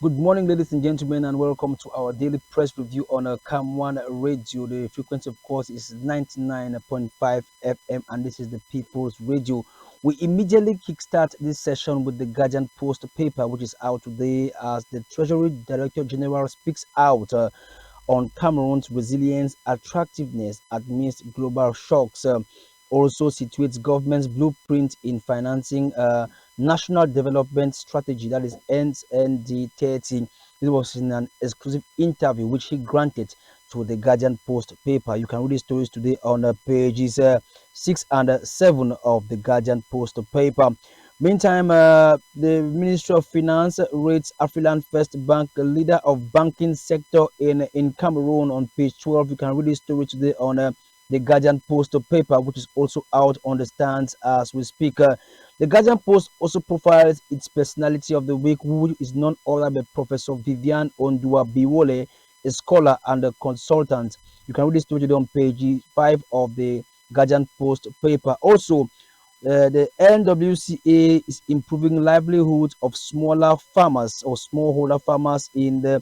Good morning, ladies and gentlemen, and welcome to our daily press review on CAM1 radio. The frequency, of course, is 99.5 FM, and this is the People's Radio. We immediately kickstart this session with the Guardian Post paper, which is out today as the Treasury Director General speaks out on Cameroon's resilience, attractiveness amidst global shocks. Also situates government's blueprint in financing National Development Strategy, that is ND30. This was in an exclusive interview which he granted to the Guardian Post paper. You can read the stories today on pages 6 and 7 of the Guardian Post paper. Meantime, the Ministry of Finance rates Afriland First Bank leader of banking sector in Cameroon on page 12. You can read this story today on the Guardian Post paper, which is also out on the stands as we speak. The Guardian Post also profiles its personality of the week, who is none other than Professor Vivian Ondua Biwole, a scholar and a consultant. You can read this story today on page 5 of the Guardian Post paper. Also, the NWCA is improving livelihoods of smaller farmers or smallholder farmers in the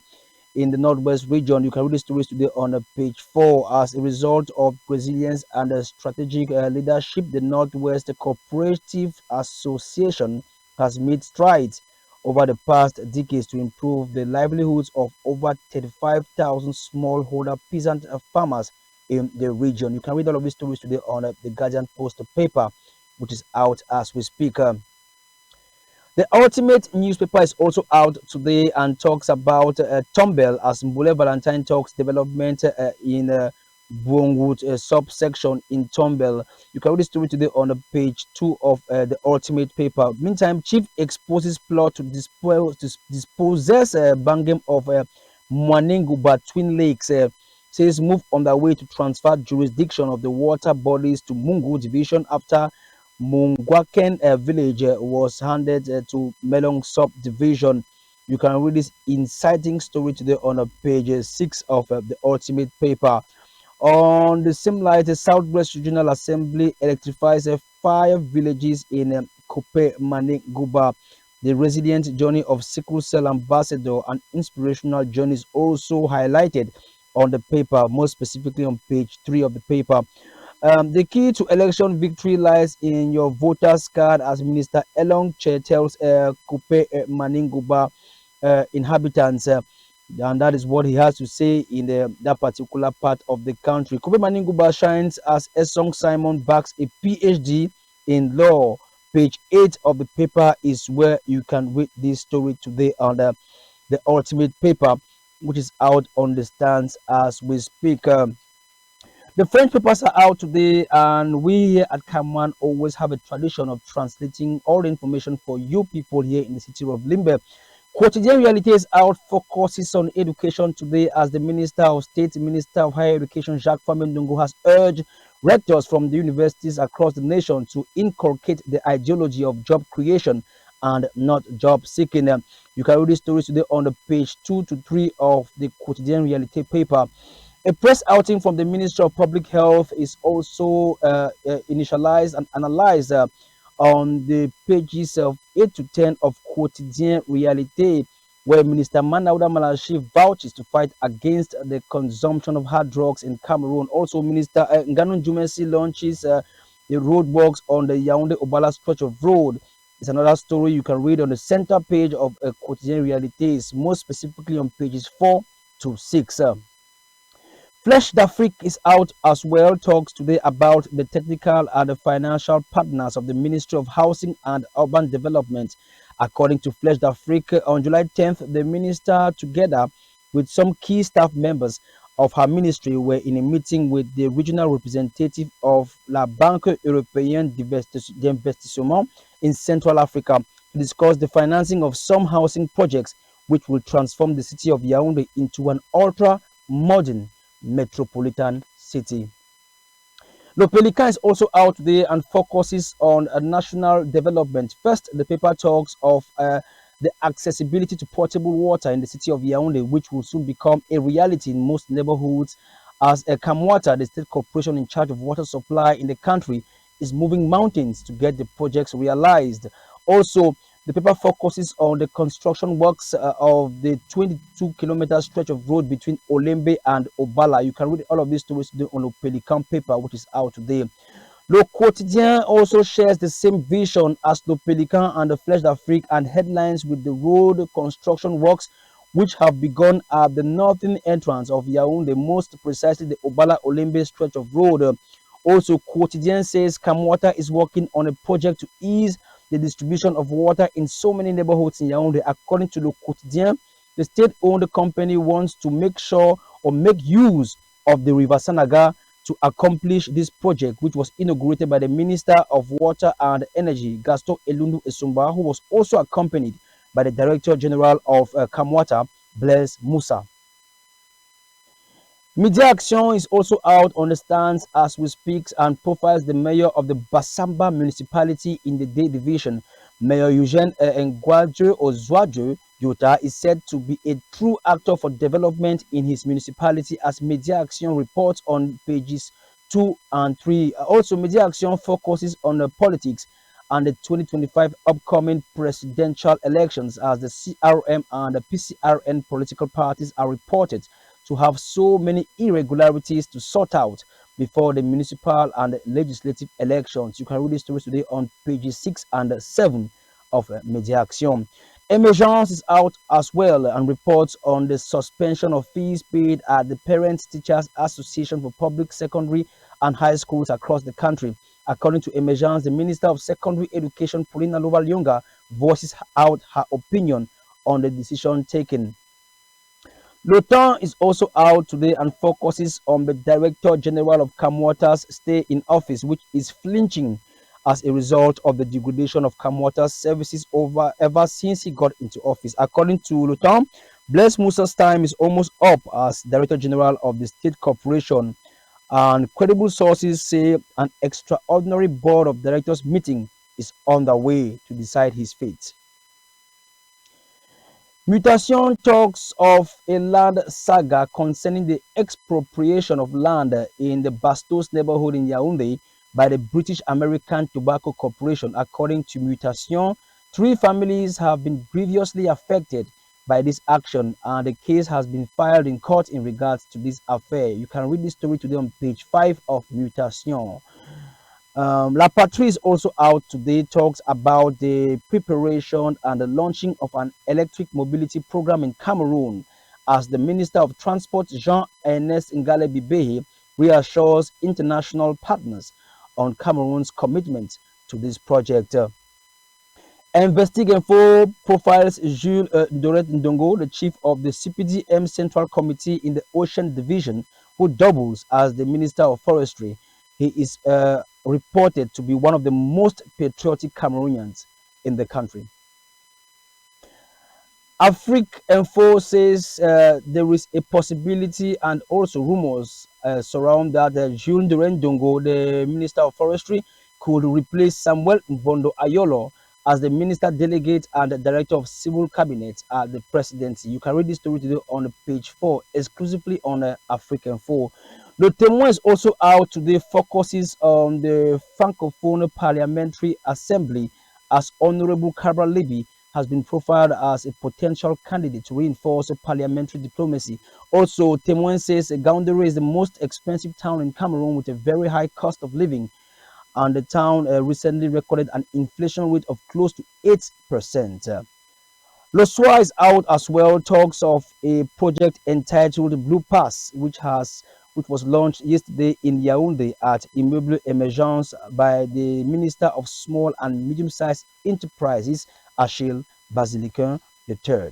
Northwest region. You can read the stories today on page 4. As a result of resilience and strategic leadership, the Northwest Cooperative Association has made strides over the past decades to improve the livelihoods of over 35,000 smallholder peasant farmers in the region. You can read all of these stories today on the Guardian Post paper, which is out as we speak. The Ultimate newspaper is also out today and talks about Tombel as Mbule Valentine talks development in Buongwood subsection in Tombel. You can read the story today on page 2 of the Ultimate paper. Meantime, Chief exposes plot to dispossess Bangam of Mwaninguba Twin Lakes. Says move on the way to transfer jurisdiction of the water bodies to Mungu Division after Mungwaken village was handed to Melong subdivision. You can read this inciting story today on page 6 of the Ultimate paper. On the same light, the Southwest Regional Assembly electrifies 5 villages in Kope Maniguba. The resilient journey of sickle cell ambassador and inspirational journeys also highlighted on the paper, more specifically on page 3 of the paper. The key to election victory lies in your voters card, as Minister Elong Che tells Kupe Maninguba inhabitants. And that is what he has to say in that particular part of the country. Kupe Maninguba shines as Esong Simon backs a PhD in law. Page 8 of the paper is where you can read this story today on the Ultimate paper, which is out on the stands as we speak. The French papers are out today, and we here at CAM1 always have a tradition of translating all the information for you people here in the city of Limbe. Quotidian Reality is out, focuses on education today, as the Minister of State, Minister of Higher Education, Jacques Famendungu, has urged rectors from the universities across the nation to inculcate the ideology of job creation and not job seeking. You can read these stories today on the page 2 to 3 of the Quotidian Reality paper. A press outing from the Ministry of Public Health is also initialized and analyzed on the pages of 8 to 10 of Quotidien Realite, where Minister Manauda Malashi vouches to fight against the consumption of hard drugs in Cameroon. Also, Minister Ngannou Jumesi launches the roadworks on the Yaoundé Obala stretch of road. It's another story you can read on the center page of Quotidien Realite, more specifically on pages 4 to 6. Flesh d'Afrique is out as well, talks today about the technical and the financial partners of the Ministry of Housing and Urban Development. According to Flesh d'Afrique, on July 10th, the minister, together with some key staff members of her ministry, were in a meeting with the regional representative of La Banque Européenne d'Investissement in Central Africa to discuss the financing of some housing projects which will transform the city of Yaoundé into an ultra-modern metropolitan city. Le Pelican is also out today and focuses on national development. First, the paper talks of the accessibility to potable water in the city of Yaoundé, which will soon become a reality in most neighborhoods, as CAM1, the state corporation in charge of water supply in the country, is moving mountains to get the projects realized. Also, The paper focuses on the construction works of the 22-kilometer stretch of road between Olembe and Obala. You can read all of these stories today on the Pelican paper, which is out today. Le Quotidien also shares the same vision as Le Pelican and the Flèche d'Afrique, and headlines with the road construction works which have begun at the northern entrance of Yaoundé, most precisely the Obala Olembe stretch of road. Also, Quotidien says CAM1 is working on a project to ease the distribution of water in so many neighborhoods in Yaoundé. According to Le Quotidien, the state-owned company wants to make sure or make use of the River Sanaga to accomplish this project, which was inaugurated by the Minister of Water and Energy, Gaston Elundu Esumba, who was also accompanied by the Director General of CAM1, Blaise Moussa. Media Action is also out on the stands as we speak and profiles the mayor of the Basamba municipality in the Day Division. Mayor Eugene Ngwadjo Ozwadjo Yota is said to be a true actor for development in his municipality, as Media Action reports on pages 2 and 3. Also, Media Action focuses on politics and the 2025 upcoming presidential elections, as the CRM and the PCRN political parties are reported to have so many irregularities to sort out before the municipal and legislative elections. You can read this story today on pages 6 and 7 of Media Action. Emergence is out as well and reports on the suspension of fees paid at the Parents Teachers Association for public secondary and high schools across the country. According to Emergence, the Minister of Secondary Education, Paulina Lovalyonga, voices out her opinion on the decision taken. L'OTAN is also out today and focuses on the Director General of CAM1's stay in office, which is flinching as a result of the degradation of CAM1's services ever since he got into office. According to l'OTAN, Blaise Moussa's time is almost up as Director General of the State Corporation, and credible sources say an extraordinary board of directors meeting is on the way to decide his fate. Mutation talks of a land saga concerning the expropriation of land in the Bastos neighborhood in Yaoundé by the British American Tobacco Corporation. According to Mutation, 3 families have been grievously affected by this action, and the case has been filed in court in regards to this affair. You can read this story today on page 5 of Mutation. La Patrie is also out today, talks about the preparation and the launching of an electric mobility program in Cameroon, as the Minister of Transport, Jean-Ernest Ngale Bibehe, reassures international partners on Cameroon's commitment to this project. Investigate profiles Jules Doret Ndongo, the chief of the CPDM Central Committee in the Ocean Division, who doubles as the Minister of Forestry. He is reported to be one of the most patriotic Cameroonians in the country. Afrique Info says there is a possibility and also rumors surround that Jules Doret Ndongo, the Minister of Forestry, could replace Samuel Mbondo Ayolo as the Minister Delegate and the Director of Civil Cabinet at the Presidency. You can read this story today on page 4, exclusively on Afrique Info. Le Témoin is also out today, focuses on the Francophone Parliamentary Assembly, as Honorable Cabral Libby has been profiled as a potential candidate to reinforce parliamentary diplomacy. Also, Témoin says Gaoundéré is the most expensive town in Cameroon with a very high cost of living, and the town recently recorded an inflation rate of close to 8%. Le Soir is out as well, talks of a project entitled Blue Pass, which was launched yesterday in Yaoundé at Immeuble Emergence by the Minister of Small and Medium-Sized Enterprises, Achille Basilicain III.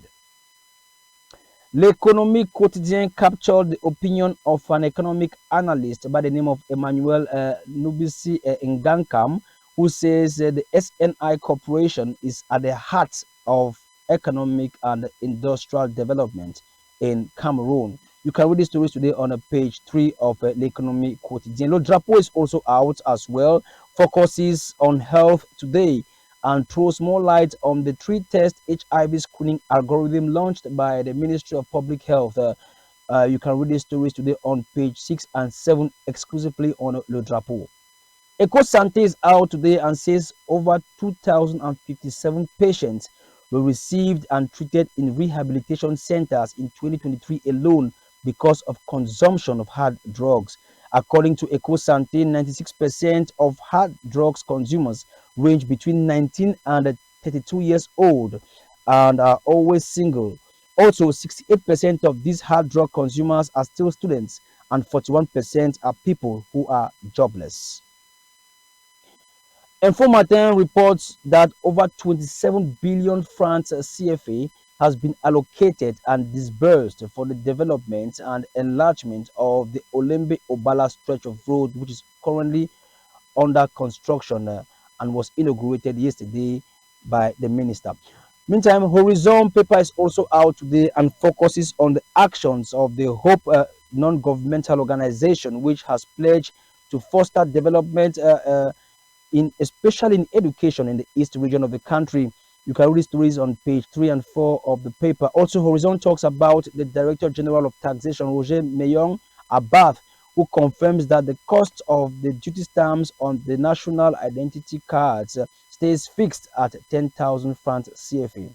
L'Économie Quotidien captured the opinion of an economic analyst by the name of Emmanuel Nubisi Ngankam, who says the SNI Corporation is at the heart of economic and industrial development in Cameroon. You can read the stories today on page 3 of L'Économie Quotidien. Le Drapeau is also out as well, focuses on health today, and throws more light on the 3-test HIV screening algorithm launched by the Ministry of Public Health. You can read these stories today on page 6 and 7, exclusively on Le Drapeau. EcoSante is out today and says over 2,057 patients were received and treated in rehabilitation centers in 2023 alone because of consumption of hard drugs. According to EcoSante, 96% of hard drugs consumers range between 19 and 32 years old and are always single. Also, 68% of these hard drug consumers are still students, and 41% are people who are jobless. Informatin reports that over 27 billion francs CFA has been allocated and disbursed for the development and enlargement of the Olembe Obala stretch of road, which is currently under construction and was inaugurated yesterday by the minister. Meantime, Horizon paper is also out today and focuses on the actions of the Hope non-governmental organization, which has pledged to foster development in especially in education in the east region of the country. You can read stories on page 3 and 4 of the paper. Also, Horizon talks about the Director General of Taxation, Roger Meyon Abath, who confirms that the cost of the duty stamps on the national identity cards stays fixed at 10,000 francs CFA.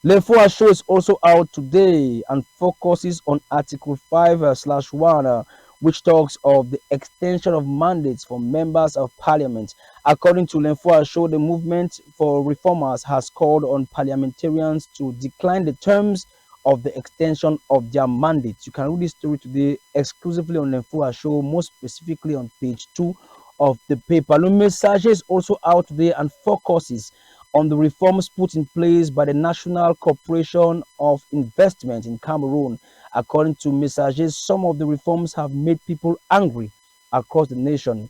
L'info show is also out today and focuses on Article 5/1, which talks of the extension of mandates for members of parliament. According to L'info show, the movement for reformers has called on parliamentarians to decline the terms of the extension of their mandates. You can read this story today exclusively on L'info show, most specifically on page 2 of the paper. Le Message is also out today and focuses on the reforms put in place by the National Corporation of Investment in Cameroon. According to Messages, some of the reforms have made people angry across the nation.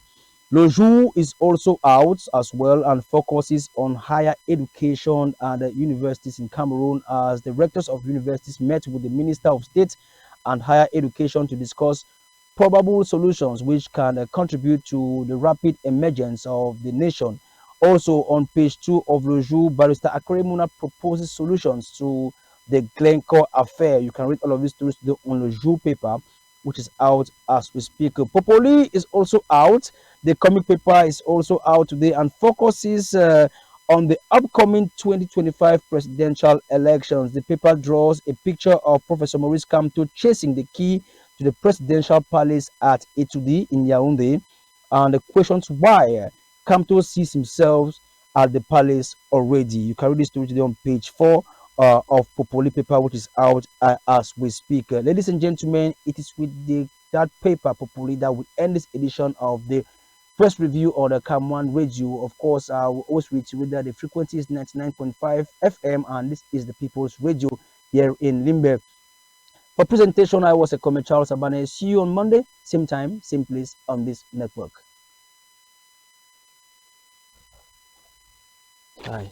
Le Jour is also out as well and focuses on higher education and universities in Cameroon as the rectors of universities met with the Minister of State and Higher Education to discuss probable solutions which can contribute to the rapid emergence of the nation. Also, on page 2 of Le Jour, Barrister Akeremuna proposes solutions to the Glencore affair. You can read all of these stories on Le Jour paper, which is out as we speak. Popoli is also out. The comic paper is also out today and focuses on the upcoming 2025 presidential elections. The paper draws a picture of Professor Maurice Kamto chasing the key to the presidential palace at Etudi in Yaoundé, and the questions why Kamto sees himself at the palace already. You can read this story today on page 4 of Popoli paper, which is out as we speak. Ladies and gentlemen, it is with that paper, Popoli, that we end this edition of the press review on the CAM1 radio. Of course, I will always reiterate that the frequency is 99.5 FM, and this is the People's Radio here in Limbe. For presentation, I was a comment Charles Abane. See you on Monday, same time, same place on this network. Bye.